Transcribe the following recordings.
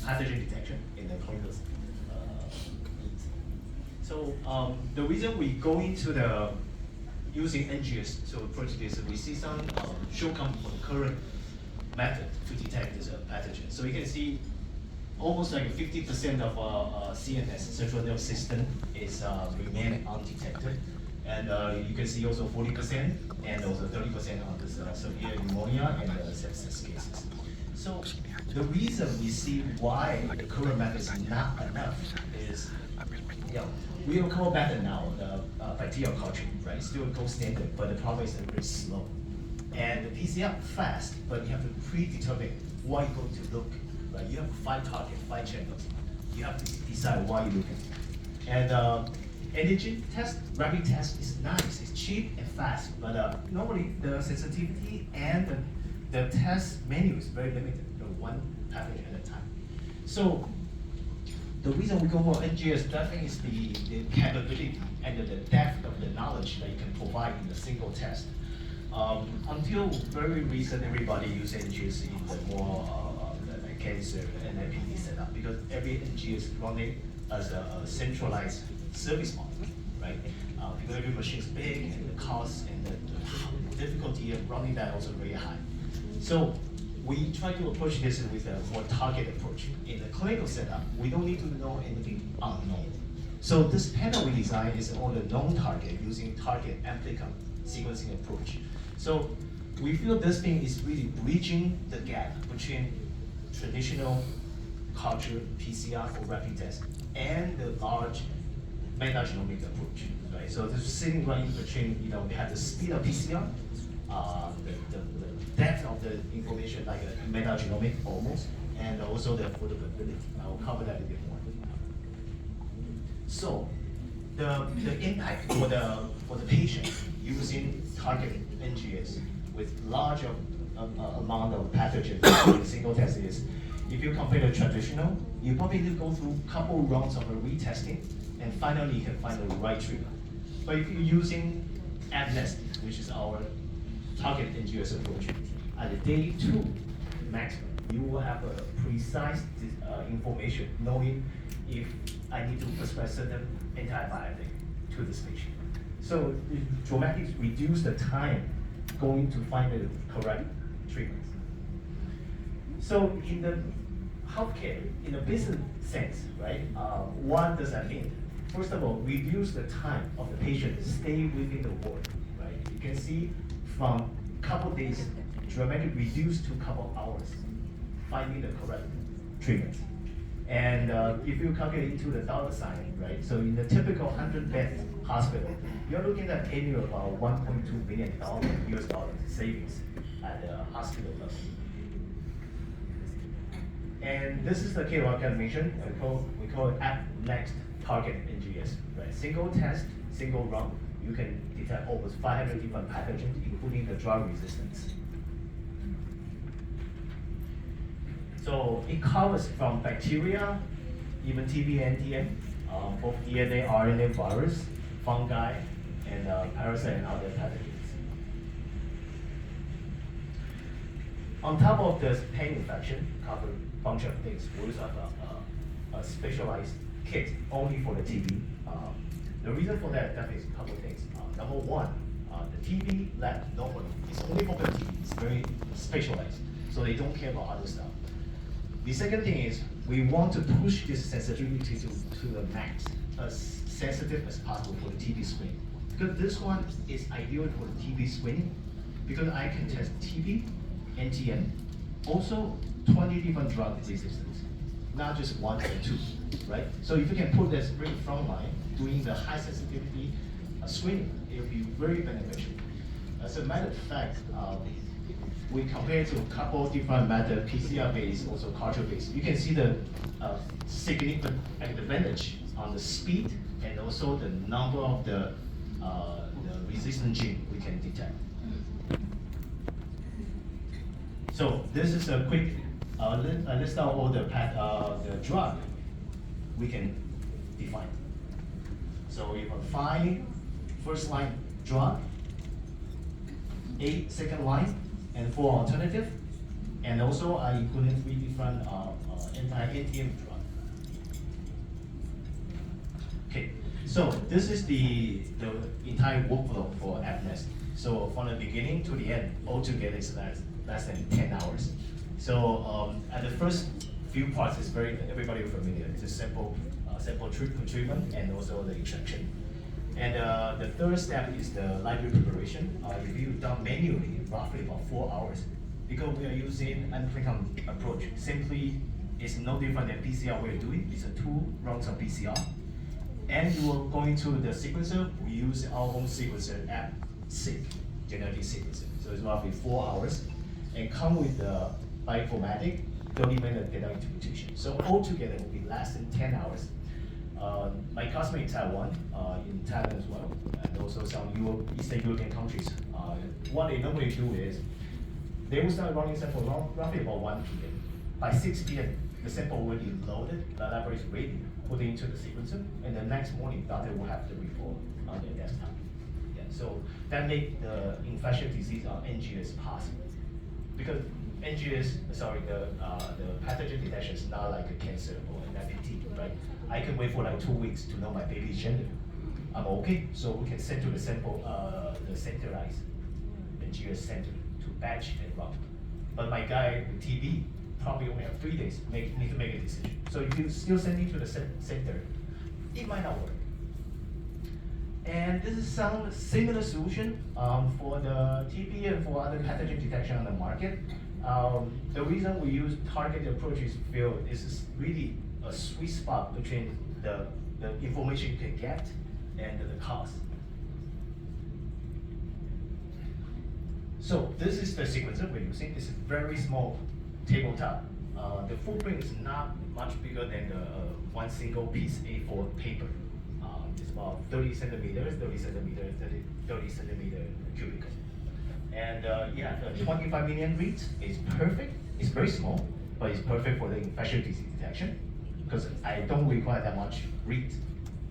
pathogen detection in the clinical needs. So the reason we go into the using NGS to approach this, we see some shortcomings for the current method to detect this pathogen. So you can see almost like 50% of CNS, central nervous system, is remaining undetected. And you can see also 40% and also 30% on this severe pneumonia and sepsis cases. So the reason we see why the current method is not enough is, we will call better now the bacterial culture, right? It's still a gold standard, but the problem is that very slow. And the PCR fast, but you have to predetermine what you're going to look. Right? You have 5 targets, 5 channels. You have to decide what you're looking at. And antigen test, rapid test is nice, it's cheap and fast, but normally the sensitivity and the test menu is very limited, one pathogen at a time. So the reason we go for NGS definitely is the capability and the depth of the knowledge that you can provide in a single test. Until very recent, everybody use NGS in the more cancer and NPD setup because every NGS running as a centralized service model, right? Because every machine is big and the cost and the difficulty of running that also very high. So we try to approach this with a more targeted approach. In the clinical setup, we don't need to know anything unknown. So this panel we designed is on the known target using target applicant sequencing approach. So we feel this thing is really bridging the gap between traditional culture PCR for rapid test and the large metagenomic approach, right? So this is sitting right in between, we have the speed of PCR, the depth of the information like a metagenomic almost, and also the affordability. I will cover that a bit more. So the impact for the patient using targeted NGS with large amount of pathogens in a single test is, if you compare the traditional, you probably need to go through a couple rounds of a retesting, and finally you can find the right treatment. But if you're using AppNest, which is our target NGS approach, at the day 2 maximum, you will have a precise information knowing if I need to prescribe certain antibiotic to this patient. So it dramatically reduce the time going to find the correct treatment. So in the healthcare, in a business sense, right, what does that mean? First of all, reduce the time of the patient stay within the ward, right? You can see from couple days, dramatically reduced to couple hours, finding the correct treatment. And if you calculate into the dollar sign, right, so in the typical 100-bed hospital, you're looking at annual about $1.2 million US dollars savings at the hospital level. And this is the KOL calculation. We call it AppNext Target NGS, right? Single test, single run, you can detect almost 500 different pathogens, including the drug resistance. So it covers from bacteria, even TB, NTM, both DNA, RNA, virus, fungi, and parasite and other pathogens. On top of this pain infection, cover a bunch of things. We also have a specialized kit only for the TB. The reason for that definitely is a couple of things. Number one, the TB lab normally is only for the TB. It's very specialized, so they don't care about other stuff. The second thing is we want to push this sensitivity to the max, as sensitive as possible for the TB screen. Because this one is ideal for the TB screening, because I can test TB, NTM, also 20 different drug resistance, not just 1 or 2, right? So if you can put this very front line, doing the high sensitivity screening, it will be very beneficial. As a matter of fact, we compare to a couple different methods, PCR-based, also culture-based. You can see the significant advantage on the speed and also the number of the resistant gene we can detect. So this is a quick list of all the drug we can define. So we have 5 first-line drug, 8 second line, and 4 alternative. And also I included 3 different anti-ATM drug. Okay, so this is the entire workflow for AppNest. So from the beginning to the end, altogether is less than 10 hours. So at the first few parts is everybody familiar. It's a sample treatment and also the extraction. And the third step is the library preparation. If you done manually, roughly about 4 hours. Because we are using an approach, simply it's no different than PCR we're doing. It's a 2 rounds of PCR. And you are going to the sequencer, we use our own sequencer, IACC, genetic sequencer. So it's roughly 4 hours. And come with the bioinformatic, 30-minute data interpretation. So altogether it will be less than 10 hours. My customer in Taiwan, in Thailand as well, and also some Eastern European countries, what they normally do is, they will start running sample roughly about 1 p.m. By 6 p.m., the sample will be loaded, the library is ready, put into the sequencer, and the next morning, doctor will have the report on their desktop. Yeah, so that makes the infectious disease or NGS possible. Because the pathogen detection is not like a cancer or an IPT, right? I can wait for like 2 weeks to know my baby's gender. I'm okay, so we can send to the sample, the centralized NGS center to batch and run. But my guy with TB probably only have 3 days, need to make a decision. So if you still sending to the center, it might not work. And this is some similar solution for the TB and for other pathogen detection on the market. The reason we use targeted approaches field is really a sweet spot between the information you can get and the cost. So this is the sequencer we're using. It's a very small tabletop. The footprint is not much bigger than the one single piece A4 paper. It's about 30 centimeters cubical. And yeah, the 25 million reads is perfect. It's very small, but it's perfect for the infectious disease detection because I don't require that much read.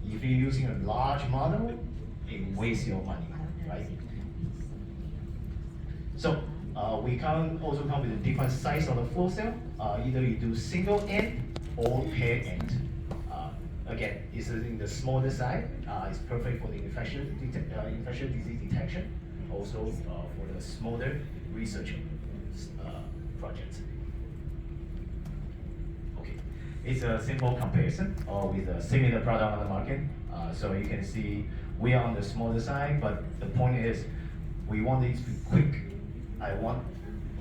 If you're using a large model, it wastes your money, right? So we also come with a different size of the flow cell. Either you do single end or pair end. Again, it's in the smaller side. It's perfect for the infectious disease detection. Also for the smaller research projects. Okay, it's a simple comparison with a similar product on the market. So you can see we are on the smaller side, but the point is we want it to be quick.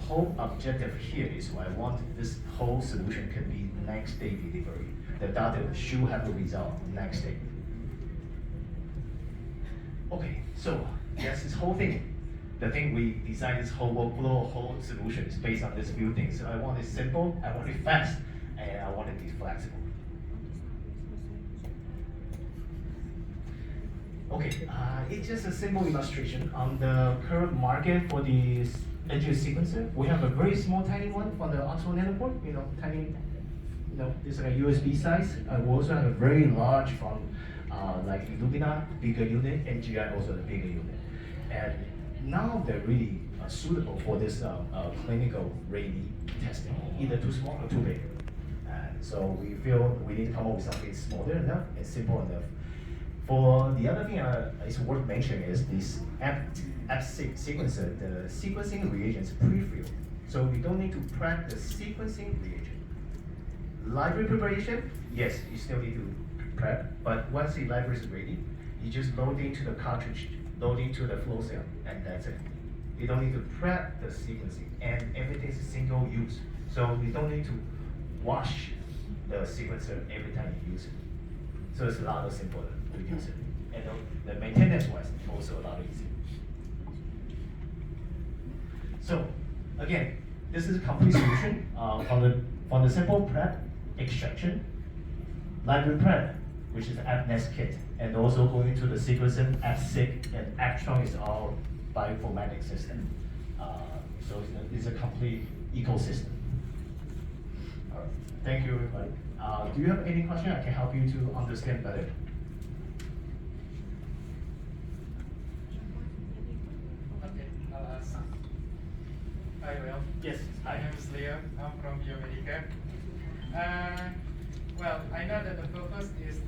Whole objective here is I want this whole solution can be next day delivery. The data should have the result next day. Okay, so yes, this whole thing, the thing we designed this whole workflow, whole solution is based on these few things. So I want it simple, I want it fast, and I want it to be flexible. Okay, it's just a simple illustration on the current market for the NGS sequencer. We have a very small, tiny one from the Oxford Nanopore, tiny, this is a USB size. We also have a very large from like Illumina, bigger unit, NGI also the bigger unit. And now they're really suitable for this clinical ready testing, either too small or too big. And so we feel we need to come up with something smaller enough and simple enough. For the other thing it's worth mentioning is this IACC sequencer, the sequencing reagents pre-filled. So we don't need to prep the sequencing reagent. Library preparation, yes, you still need to prep, but once the library is ready, you just load into the cartridge, load into the flow cell, and that's it. You don't need to prep the sequencing, and everything is single use. So you don't need to wash the sequencer every time you use it. So it's a lot simpler to use it. And the maintenance-wise, also a lot easier. So again, this is a complete solution from the simple prep, extraction, library prep, which is the AppNest kit, and also going to the sequencing, IACC, and Actron is our bioinformatics system. So it's a complete ecosystem. All right, thank you everybody. Do you have any question I can help you to understand better? Okay, I'll ask. Hi, Will. Yes. My name is Leo. I'm from Biocare.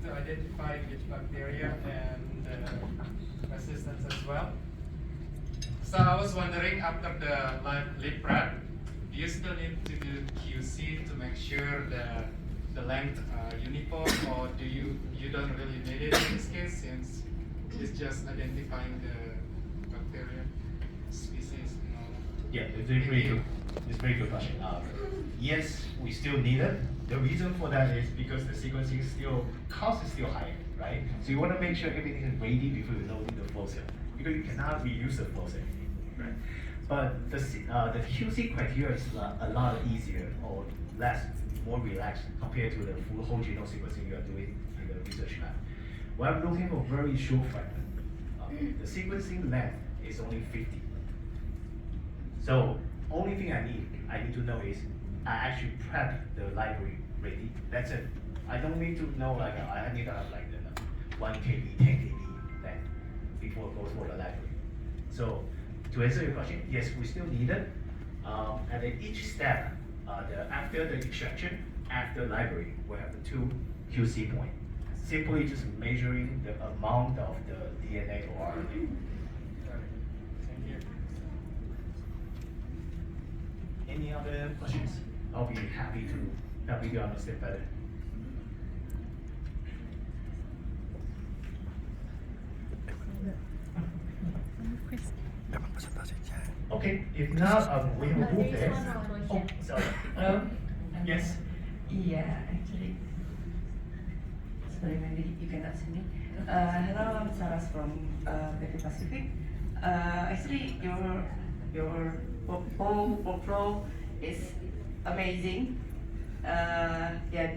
to identify which bacteria and resistance as well. So I was wondering, after the lip prep, do you still need to do QC to make sure the length uniform, or you don't really need it in this case since it's just identifying the bacteria species and all that? Yeah, it's a very good. It's a very good question. Yes, we still need it. The reason for that is because the sequencing cost is still higher, right? So you want to make sure everything is ready before you load in the flow cell, because you cannot reuse the flow cell, right? But the QC criteria is a lot easier or more relaxed compared to the full whole genome sequencing you are doing in the research lab. When I'm looking for very short fragment, the sequencing length is only 50. So only thing I need to know is I actually prep the library ready. That's it. I don't need to know like I need to have like the 1 KB, 10 KB length before it goes for the library. So to answer your question, yes, we still need it. And then each step, after the extraction, after library, we have the 2 QC points. Simply just measuring the amount of the DNA or RNA. Got it. Thank you. Any other questions? I'll be happy to help you understand better. Okay, if not, we will move There is there. one more Oh, question. sorry. Hello? Yes. Yeah, actually. Sorry, maybe you cannot see me. Hello, I'm Saras from BP Pacific. Actually, your whole workflow is amazing. Yeah,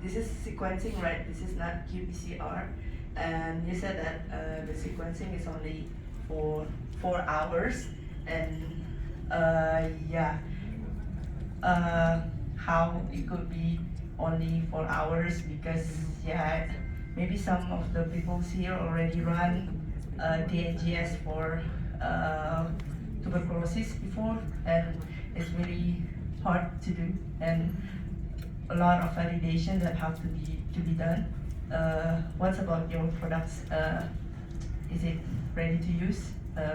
this is sequencing, right? This is not qPCR. And you said that the sequencing is only for 4 hours. And yeah, how it could be only 4 hours, because yeah, maybe some of the people here already run DNGS for tuberculosis before, and it's really hard to do, and a lot of validation that have to be done. What's about your products? Is it ready to use?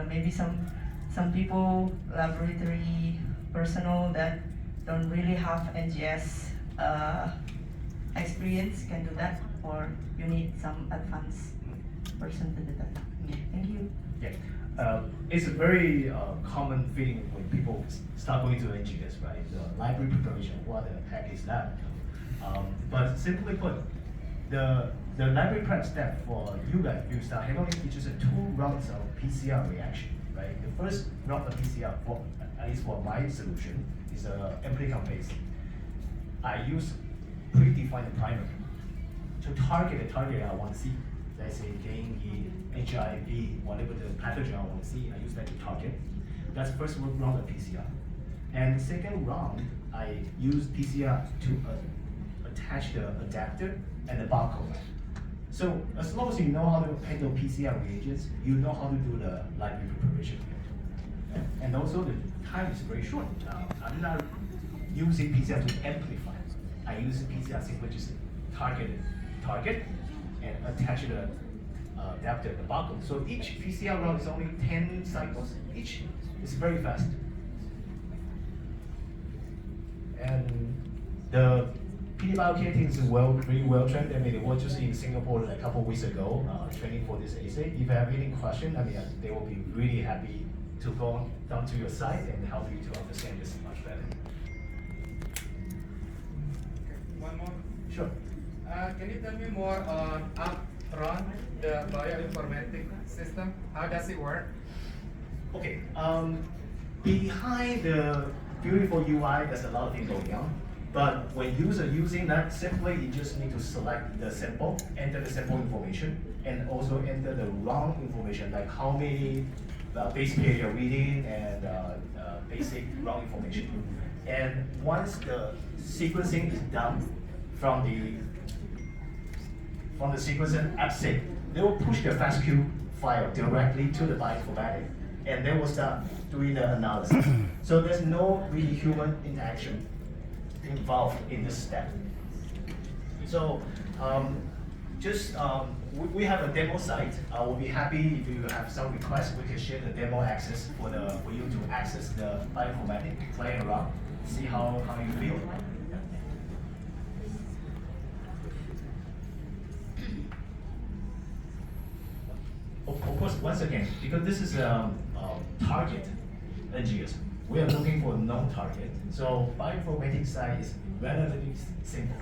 Maybe some people, laboratory personnel that don't really have NGS experience can do that, or you need some advanced person to do that. Thank you. Yeah, it's a very common feeling when people start going to NGS, right? The library preparation, what the heck is that? But simply put, the library prep step for you guys, if you start handling features in 2 rounds of PCR reaction, right? The first round of PCR, at least for my solution, is amplicon based. I use predefined primer to target the target I want to see. Let's say dengue, HIV, whatever the pathogen I want to see, I use that to target. That's the first round of PCR. And second round, I use PCR to attach the adapter and the barcode. So as long as you know how to handle PCR reagents, you know how to do the library preparation. And also the time is very short. I'm not using PCR to amplify. I use PCR simply just target and attach the adapter and the barcode. So each PCR round is only 10 cycles each. It's very fast. And the PD Biocare team is very well trained. I mean, they were just in Singapore a couple of weeks ago, training for this assay. If you have any question, I mean, they will be really happy to go down to your site and help you to understand this much better. Okay, one more. Sure. Can you tell me more on upfront the bioinformatics system? How does it work? Okay. Behind the beautiful UI, there's a lot of things going on. But when user using that, simply you just need to select the sample, enter the sample information, and also enter the wrong information, like how many base pair you're reading and basic wrong information. And once the sequencing is done from the sequencer assay, they will push the FASTQ file directly to the bioinformatics, and they will start doing the analysis. So there's no really human interaction involved in this step. So just we have a demo site. We'll be happy if you have some requests. We can share the demo access for you to access the bioinformatics, play around, see how you feel. Of course, once again, because this is a target NGS, we are looking for non-target. So bioinformatics side is relatively simple.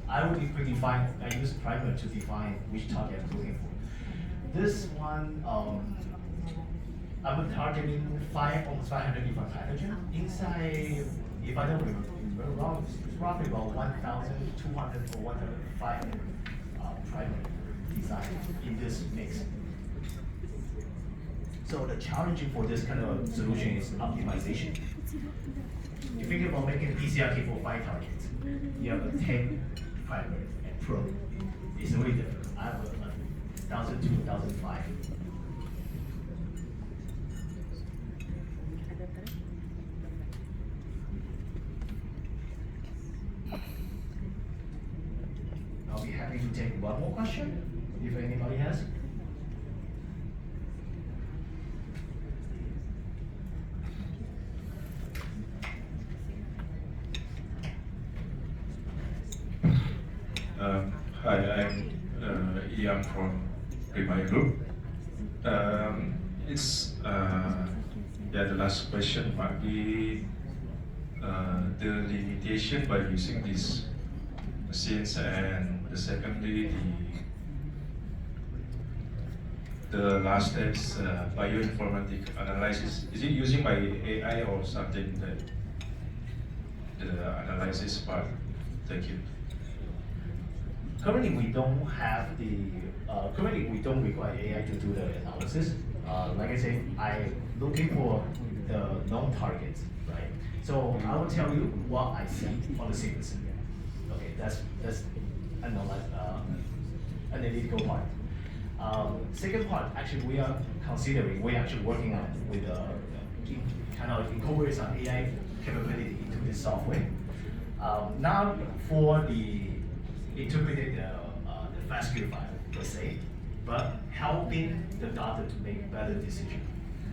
I would predefine, I use primer to define which target I'm looking for. This one, I'm targeting almost 500 different pathogens. Inside, if I don't remember wrong, it's roughly about 1,200 or 1,500 primer design in this mix. So the challenge for this kind of solution is optimization. You think about making a PCR kit for 5 targets. You have a 10 primer and probe. It's really difficult. I have 1,002, 1,005. I'll be happy to take one more question if anybody has. Hi, I'm Ian from Primary Group. It's the last question might be the limitation by using these machines, and the secondly the last step is bioinformatic analysis. Is it using by AI or something that the analysis part? Thank you. Currently, we don't have currently we don't require AI to do the analysis. Like I said, I'm looking for the known targets, right? So I will tell you what I see on the sequence. Okay, that's analytical part. Second part, actually, we're actually working on with kind of incorporate some AI capability into this software. Not for the interpreting the FASTQ file per se, but helping the doctor to make better decision.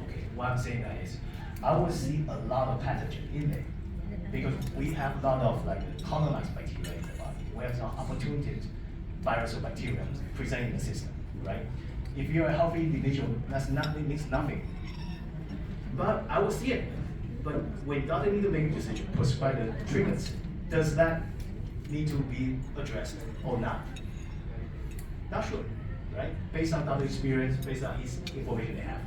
Okay, what I'm saying that is, I will see a lot of pathogen in there because we have a lot of like colonized bacteria in the body. We have some opportunities, virus or bacteria present in the system, right? If you're a healthy individual, it means nothing. But I will see it. But when doctor need to make a decision, prescribe the treatments, does that need to be addressed or not? Not sure, right? Based on doctor experience, based on his information they have.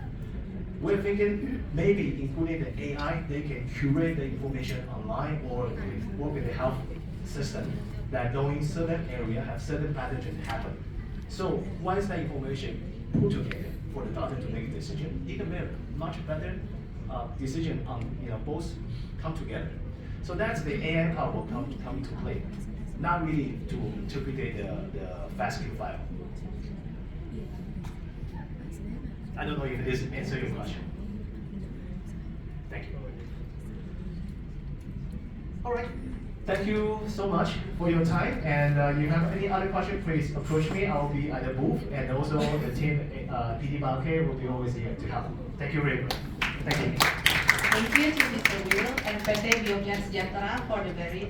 We're thinking maybe including the AI, they can curate the information online or work with the health system that knowing certain area have certain pathogen happen. So once that information put together for the doctor to make a decision, it can make a much better decision on both come together. So that's the AI part will come into play. Not really to interpret the FASTQ file. I don't know if this answers your question. Thank you. All right. Thank you so much for your time. And you have any other question, please approach me. I will be at the booth, and also the team, PD Biocare, will be always here to help. Thank you very much. Thank you. Thank you to Mr. Will and PT Biocare Jakarta for the very